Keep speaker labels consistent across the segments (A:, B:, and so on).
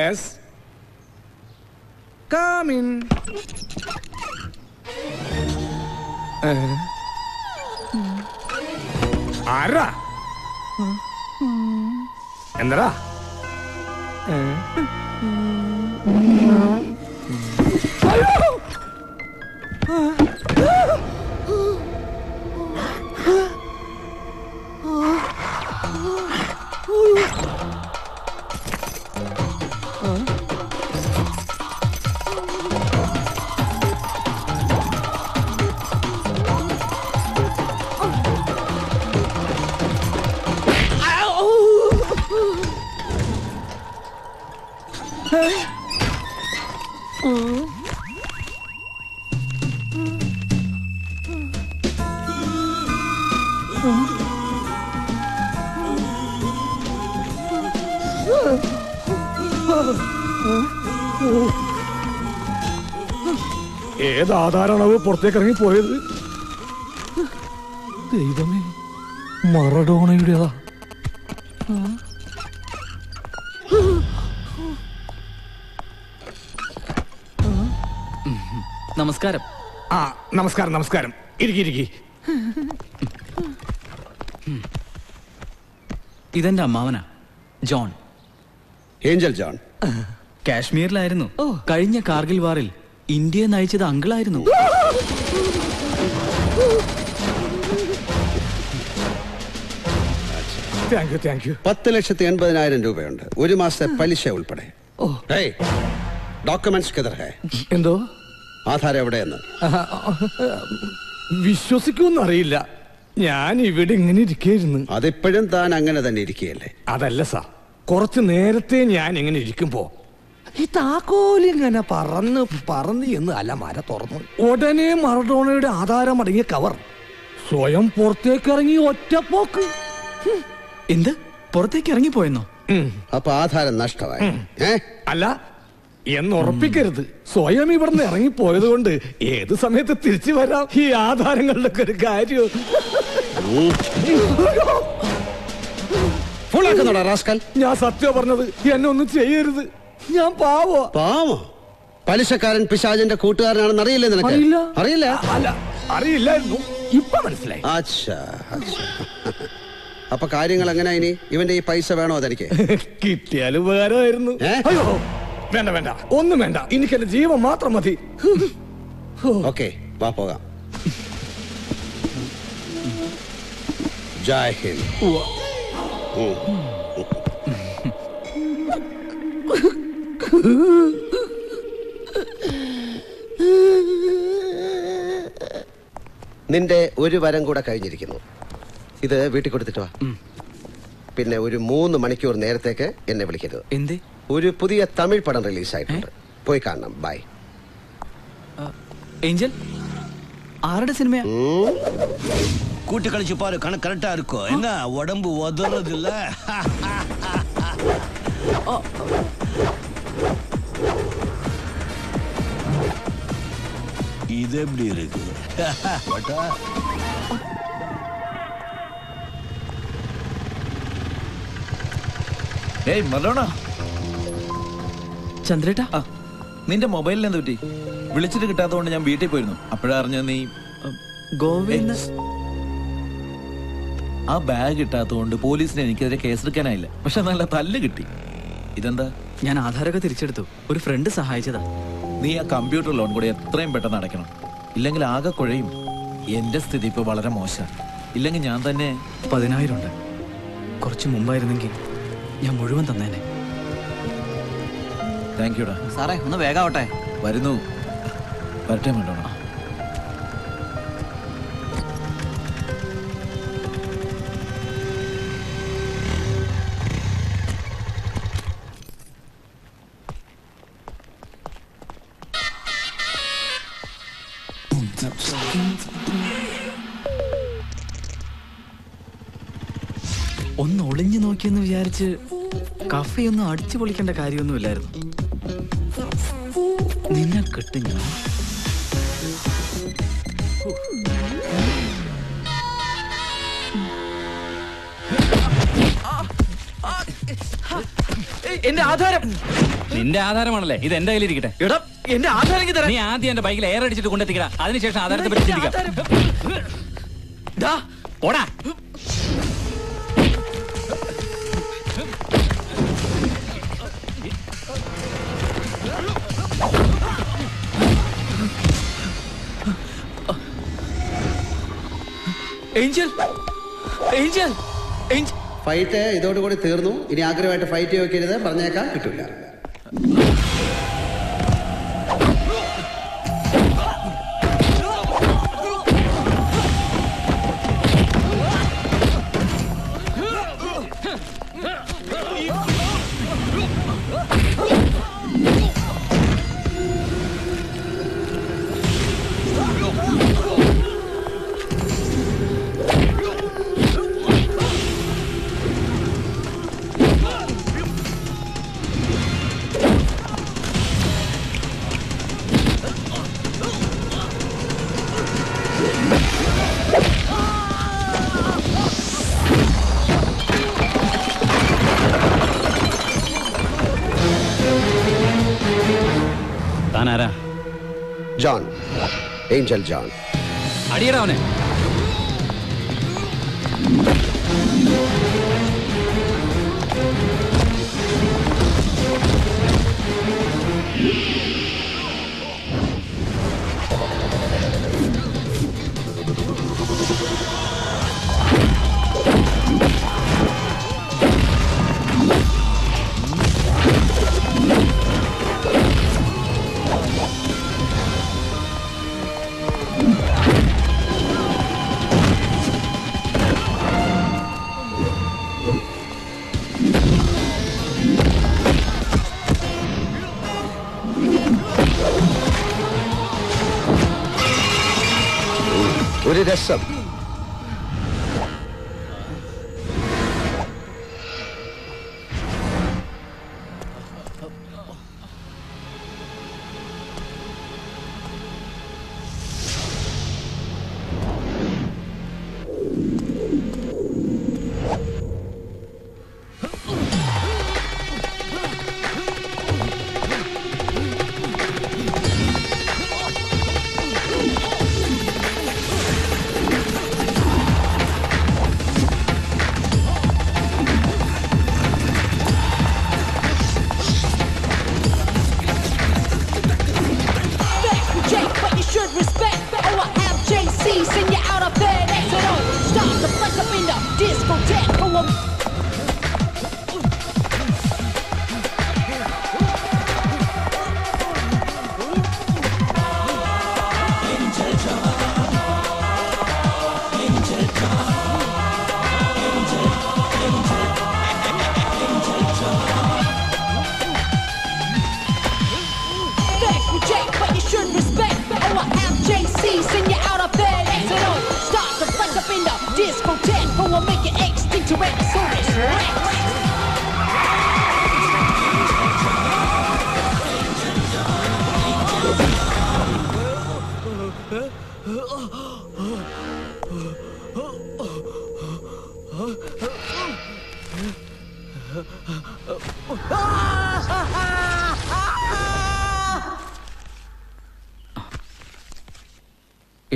A: Yes, come in. ആരാ? എന്താ? ഏതാധാരണവ് പുറത്തേക്ക് ഇറങ്ങി പോയത്? ദൈവമേ, മറഡോണയുടേതാ.
B: നമസ്കാരം.
A: ആ, നമസ്കാരം നമസ്കാരം. ഇരിക്കി.
B: ഇതെന്റെ അമ്മാവനാ, ജോൺ.
C: Angel John.
B: കാശ്മീരിലായിരുന്നു. കഴിഞ്ഞ കാർഗിൽ വാറിൽ ഇന്ത്യയെ നയിച്ചത് അങ്കിളായിരുന്നു.
A: Thank you.
C: 10,80,000 രൂപയുണ്ട്, ഒരു മാസത്തെ പലിശ ഉൾപ്പെടെ. ഡോക്യുമെന്റ്സ് കിതർ ഹേ?
A: എന്തോ?
C: ആധാരം എവിടെയെന്ന്?
A: വിശ്വസിക്കുമെന്നറിയില്ല, ഞാൻ ഇവിടെ ഇങ്ങനെ ഇരിക്കായിരുന്നു.
C: അതിപ്പോഴും താൻ അങ്ങനെ തന്നെ ഇരിക്കുകയല്ലേ?
A: അതല്ല സാർ, കുറച്ചു നേരത്തെ ഞാൻ ഇങ്ങനെ ഇരിക്കുമ്പോ ഈ താക്കോലിങ്ങനെ പറന്ന് എന്ന് അലമാര തുറന്നു. ഉടനെ മറഡോണയുടെ ആധാരം അടങ്ങിയ കവർ സ്വയം പുറത്തേക്ക് ഇറങ്ങി ഒറ്റപ്പോക്ക്.
B: എന്ത്? പുറത്തേക്ക് ഇറങ്ങിപ്പോയെന്നോ?
C: അപ്പൊ ആധാരം നഷ്ടമായി?
A: അല്ല എന്ന് ഉറപ്പിക്കരുത്. സ്വയം ഇവിടുന്ന് ഇറങ്ങിപ്പോയത് കൊണ്ട് ഏത് സമയത്ത് തിരിച്ചു വരാം. ഈ ആധാരങ്ങളുടെ ഒക്കെ ഒരു കാര്യം. ഞാൻ സത്യം പറഞ്ഞത്, എന്നെ ഒന്നും ചെയ്യരുത്. ഞാൻ പാവോ.
C: പലിശക്കാരൻ പിശാചിന്റെ കൂട്ടുകാരനാണെന്ന് അറിയില്ലേ നിനക്ക്? അറിയില്ല?
A: അല്ല, അറിയില്ലായിരുന്നു, ഇപ്പൊ മനസ്സിലായി.
C: അപ്പൊ കാര്യങ്ങൾ എങ്ങനെ? ഇനി ഇവന്റെ ഈ പൈസ വേണോ? അതെനിക്ക്
A: കിട്ടിയാൽ ഉപകാരമായിരുന്നു. അയ്യോ, വേണ്ട, ഒന്നും വേണ്ട, എനിക്ക് എന്റെ ജീവൻ മാത്രം മതി.
C: ഓക്കെ, വാ പോകാം. ജയ് ഹിന്ദ്. നിന്റെ ഒരു വരം കൂടെ കഴിഞ്ഞിരിക്കുന്നു. ഇത് വീട്ടിൽ കൊടുത്തിട്ട് വാ. പിന്നെ ഒരു 3 മണിക്കൂർ നേരത്തേക്ക് എന്നെ വിളിക്കരുത്.
B: എന്തേ?
C: ഒരു പുതിയ തമിഴ് പടം റിലീസായിട്ടുണ്ട്, പോയി കാണണം. ബൈ.
B: ഏഞ്ചൽ ആരുടെ സിനിമയാ?
D: കൂട്ടി കളിച്ചു പാரு, കണക്ക് കറക്റ്റാ இருக்கோ? என்ன உடம்பு உதறது இல்ல? இது எப்படி இருக்கு?
E: ഏയ് മലോണ,
B: ചന്ദ്രേട്ടാ,
E: നിന്റെ മൊബൈലിൽ എന്ത് പറ്റി? വിളിച്ചിട്ട് കിട്ടാത്തതുകൊണ്ട് ഞാൻ വീട്ടിൽ പോയിരുന്നു. അപ്പോഴാ അറിഞ്ഞ നീ
B: ഗോവയിൽ.
E: ആ ബാഗ് കിട്ടാത്തതുകൊണ്ട് പോലീസിന് എനിക്കെതിരെ കേസെടുക്കാനായില്ല. പക്ഷെ നല്ല തല്ല് കിട്ടി. ഇതെന്താ?
B: ഞാൻ ആധാരമൊക്കെ തിരിച്ചെടുത്തു. ഒരു ഫ്രണ്ട് സഹായിച്ചതാ.
E: നീ ആ കമ്പ്യൂട്ടർ ലോൺ കൂടി എത്രയും പെട്ടെന്ന് അടയ്ക്കണം, ഇല്ലെങ്കിൽ ആകെ കുഴയും. എന്റെ സ്ഥിതി ഇപ്പൊ വളരെ മോശം. ഇല്ലെങ്കിൽ ഞാൻ തന്നെ
B: 10,000 ഉണ്ട്. കുറച്ച് മുമ്പായിരുന്നെങ്കിൽ ഞാൻ മുഴുവൻ തന്നേനെ.
E: താങ്ക് യുടാ.
B: സാറേ, ഒന്ന് വേഗാവട്ടെ.
E: വരുന്നു. വരട്ടെ മലോണ.
B: ഒന്ന് ഒളിഞ്ഞു നോക്കിയെന്ന് വിചാരിച്ച് കഫയൊന്നും അടിച്ചു പൊളിക്കേണ്ട കാര്യമൊന്നുമില്ലായിരുന്നു. നിന്നെ കിട്ടും ഞാൻ. എന്റെ ആധാരം
F: നിന്റെ ആധാരമാണല്ലേ, ഇത് എന്റെ കയ്യിലിരിക്കട്ടെ.
B: എടാ എന്റെ ആധാരം
F: നീ ആദ്യം എന്റെ ബൈക്കിൽ എയർ അടിച്ചിട്ട് കൊണ്ടെത്തിക്കടാ, അതിനുശേഷം ആധാരത്തെ പറ്റി ചിന്തിക്കാം. ഓടാ.
B: ഏഞ്ചൽ ഏഞ്ചൽ ഏഞ്ചൽ
C: ഫൈറ്റ് ഇതോടുകൂടി തീർന്നു. ഇനി ആഗ്രഹമായിട്ട് ഫൈറ്റ് വെക്കരുത്, പറഞ്ഞേക്കാം, കിട്ടില്ല.
F: താനാരാ?
C: John, Angel John.
F: അടിയടാ അവനെ.
C: ഒരു രസം.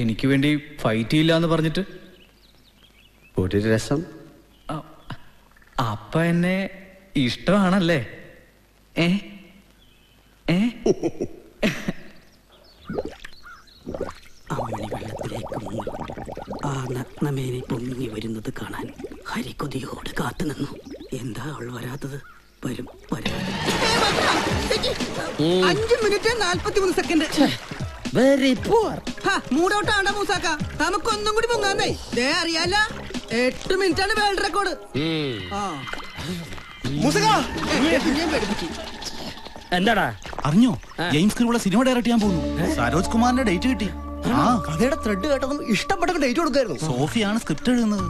B: എനിക്ക് വേണ്ടി ഫൈറ്റ് ചെയ്യില്ല എന്ന് പറഞ്ഞിട്ട്
C: ഒരു രസം.
B: അപ്പ എന്നെ ഇഷ്ടമാണല്ലേ? ഏ ഏ
G: അമ്മണി വെള്ളത്തിലേക്ക് മുങ്ങി ആ നഗ്നമേനെ പൊങ്ങി വരുന്നത് കാണാൻ ഹരികൊതിയോട് കാത്തുനിന്നു. എന്താ അവൾ വരാത്തത്? വരും വരും.
H: 5 മിനിറ്റ് 43 സെക്കൻഡ്.
G: വെരി പൂർ.
H: മൂടൗട്ടാണ്ട മൂസാക്ക, നമുക്കൊന്നും കൂടി പൊങ്ങാന്നേ. ദേ അറിയാല 8 മിനിറ്റ് ആണ് വേൾഡ് റെക്കോർഡ്.
G: എന്താടാ
D: അറിഞ്ഞോ? ജെയിംസ് ക്രൂവുള്ള സിനിമ ഡയറക്ട് ചെയ്യാൻ പോകുന്നു. സരോജ് കുമാറിന്റെ ഡേറ്റ് കിട്ടി.
G: കഥയുടെ ത്രെഡ് കേട്ടതും ഇഷ്ടപ്പെട്ട ഡേറ്റ് കൊടുക്കായിരുന്നു.
D: സോഫിയാണ് സ്ക്രിപ്റ്റ് എഴുതുന്നത്.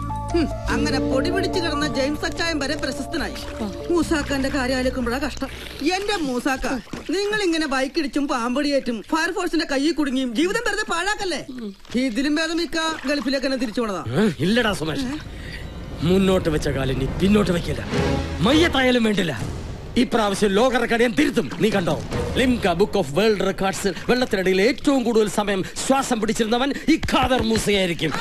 H: അങ്ങനെ പൊടി പിടിച്ച് കിടന്ന ജെയിംസ് അച്ചായം വരെ പ്രശസ്തനായി. മൂസാക്കാന്റെ കാര്യം ആലോചിക്കുമ്പോഴാ കഷ്ടം. എന്റെ മൂസാക്ക, നിങ്ങൾ ഇങ്ങനെ ബൈക്കിടിച്ചും പാമ്പടിയേറ്റും ഫയർഫോഴ്സിന്റെ കയ്യിൽ കുടുങ്ങിയും ജീവിതം വെറുതെ പാഴാക്കല്ലേ. ഇതിലും ഭേദം മിക്ക ഗൾഫിലേക്ക് തന്നെ തിരിച്ചു പോണതാ.
G: ഇല്ലടാ സുമേഷ്, മുന്നോട്ട് വെച്ച കാലിനി പിന്നോട്ട് വെക്കില്ല. മയ്യത്തായാലും വേണ്ടില്ല.
I: ഇപ്രാവശ്യം ലോക റെക്കോർഡ് ഞാൻ തിരുത്തും. നീ കണ്ടോ, ലിംക ബുക്ക് ഓഫ് വേൾഡ് റെക്കോർഡ്സിൽ വെള്ളത്തിനടിയിൽ ഏറ്റവും കൂടുതൽ സമയം ശ്വാസം പിടിച്ചിരുന്നവൻ ഈ ഖാദർ മൂസയായിരിക്കും.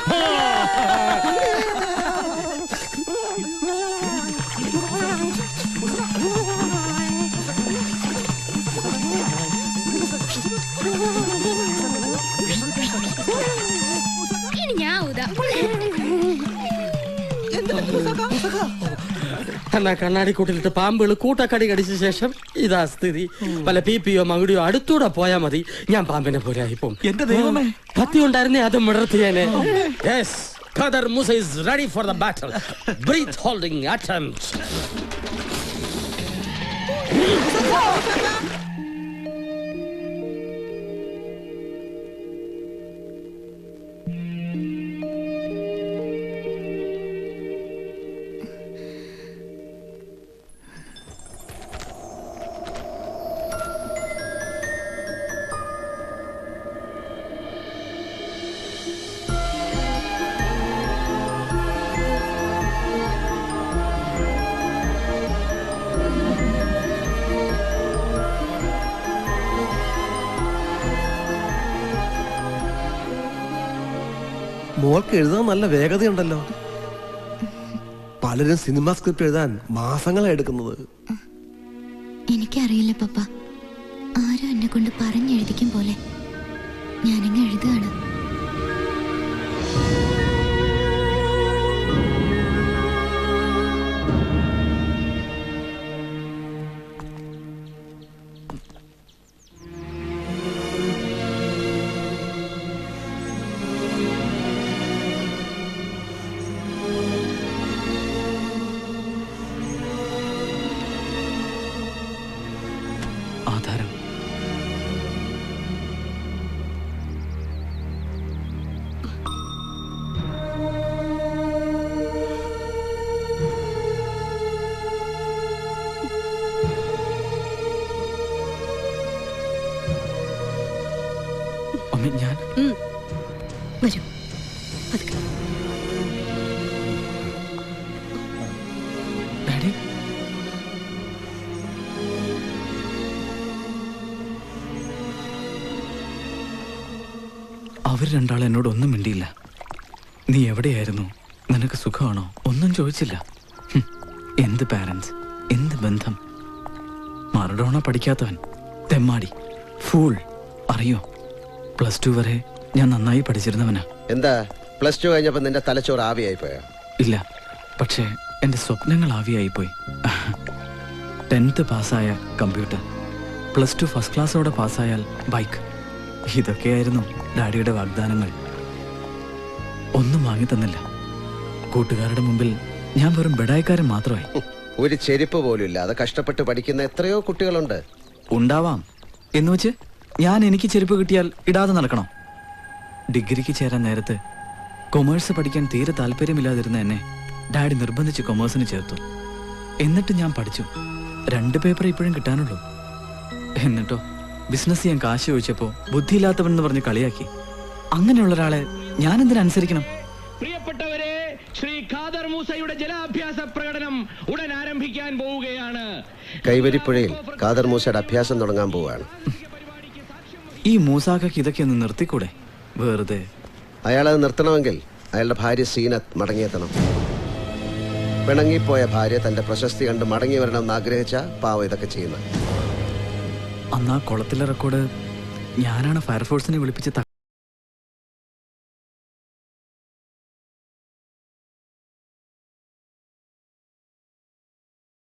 J: ഇനി ഞാൻ ഊതാം.
I: എന്നാ കണ്ണാടിക്കൂട്ടിലിട്ട് പാമ്പുകൾ കൂട്ടക്കടി കടിച്ച ശേഷം ഇതാ സ്ഥിതി. വല്ല പിപിയോ മകുടിയോ അടുത്തൂടെ പോയാ മതി, ഞാൻ പാമ്പിനെ പോലെ ആയിപ്പോം.
B: എന്റെ ദൈവമേ,
I: കത്തി ഉണ്ടായിരുന്നേ അത് മിടർത്തിയേനെ. Yes, Khadar Musa is ready for the battle. Breath holding attempt.
K: മോൾക്ക് എഴുതാൻ നല്ല വേഗതയുണ്ടല്ലോ. പലരും സിനിമ സ്ക്രിപ്റ്റ് എഴുതാൻ മാസങ്ങളാണ് എടുക്കുന്നത്.
J: എനിക്കറിയില്ല പപ്പ, ആരും എന്നെ കൊണ്ട് പറഞ്ഞെഴുതിക്കും പോലെ ഞാനിങ്ങ് എഴുതുകയാണ്.
B: ആധാരം. അമ്മ, ഞാൻ
J: വരൂ. പതുക്കെ.
B: ഡാഡി, അവർ രണ്ടാളും എന്നോട് ഒന്നും മിണ്ടിയില്ല. നീ എവിടെയായിരുന്നു, നിനക്ക് സുഖമാണോ ഒന്നും ചോദിച്ചില്ല. എന്ത് പാരന്റ്സ്, എന്ത് ബന്ധം. മറഡോണ പഠിക്കാത്തവൻ, തെമ്മാടി, ഫൂൾ. അറിയോ, +2 വരെ ഞാൻ നന്നായി പഠിച്ചിരുന്നവനാ.
C: എന്താ +2 കഴിഞ്ഞപ്പോ നിന്റെ തലച്ചോറ് ആവിയായി പോയോ?
B: ഇല്ല, പക്ഷേ എന്റെ സ്വപ്നങ്ങൾ ആവിയായിപ്പോയി. 10th പാസ്സായ കമ്പ്യൂട്ടർ, +2 ഫസ്റ്റ് ക്ലാസ്സോടെ പാസ്സായാൽ ബൈക്ക്. ഇതൊക്കെയായിരുന്നു ഡാഡിയുടെ വാഗ്ദാനങ്ങൾ. ഒന്നും വാങ്ങി തന്നില്ല. കൂട്ടുകാരുടെ മുമ്പിൽ ഞാൻ വെറും ബെഡായിക്കാരൻ മാത്രമായി.
C: ഒരു ചെരുപ്പ് പോലും ഇല്ലാതെ കഷ്ടപ്പെട്ട് പഠിക്കുന്ന എത്രയോ കുട്ടികളുണ്ട്.
B: ഉണ്ടാവാം എന്ന് വെച്ച് ഞാൻ എനിക്ക് ചെരുപ്പ് കിട്ടിയാൽ ഇടാതെ നടക്കണം. ഡിഗ്രിക്ക് ചേരാൻ നേരത്ത് കൊമേഴ്സ് പഠിക്കാൻ തീരെ താല്പര്യമില്ലാതിരുന്ന എന്നെ ഡാഡി നിർബന്ധിച്ച് കൊമേഴ്സിന് ചേർത്തു. എന്നിട്ട് ഞാൻ പഠിച്ചു. 2 പേപ്പർ ഇപ്പോഴും കിട്ടാനുള്ളൂ. എന്നിട്ടോ ബിസിനസ് ചെയ്യാൻ കാശ് ചോദിച്ചപ്പോ ബുദ്ധിയില്ലാത്തവൻ എന്ന് പറഞ്ഞ് കളിയാക്കി. അങ്ങനെയുള്ള ഒരാളെ ഞാൻ എന്തിനനുസരിക്കണം?
L: പ്രിയപ്പെട്ടവരെ, ശ്രീ ഖാദർ മൂസയുടെ ജലാഭ്യാസ പ്രകടനം ഉടൻ ആരംഭിക്കാൻ പോവുകയാണ്.
C: കൈവരിപ്പുഴയിൽ ഖാദർ മൂസയുടെ അഭ്യാസം തുടങ്ങാൻ പോവുകയാണ്.
B: ഈ മൂസാക്കയ്ക്ക് ഇതൊക്കെ ഒന്ന് നിർത്തിക്കൂടെ? വെറുതെ.
C: അയാളത് നിർത്തണമെങ്കിൽ അയാളുടെ ഭാര്യ സീനത്ത് മടങ്ങിയെത്തണം. പിണങ്ങിപ്പോയ ഭാര്യ തന്റെ പ്രശസ്തി കണ്ട് മടങ്ങി വരണമെന്ന് ആഗ്രഹിച്ച പാവം ഇതൊക്കെ ചെയ്യുന്നത്.
B: അന്ന് ആ കുളത്തിലെ റെക്കോർഡ് ഞാനാണ് ഫയർഫോഴ്സിനെ വിളിപ്പിച്ച്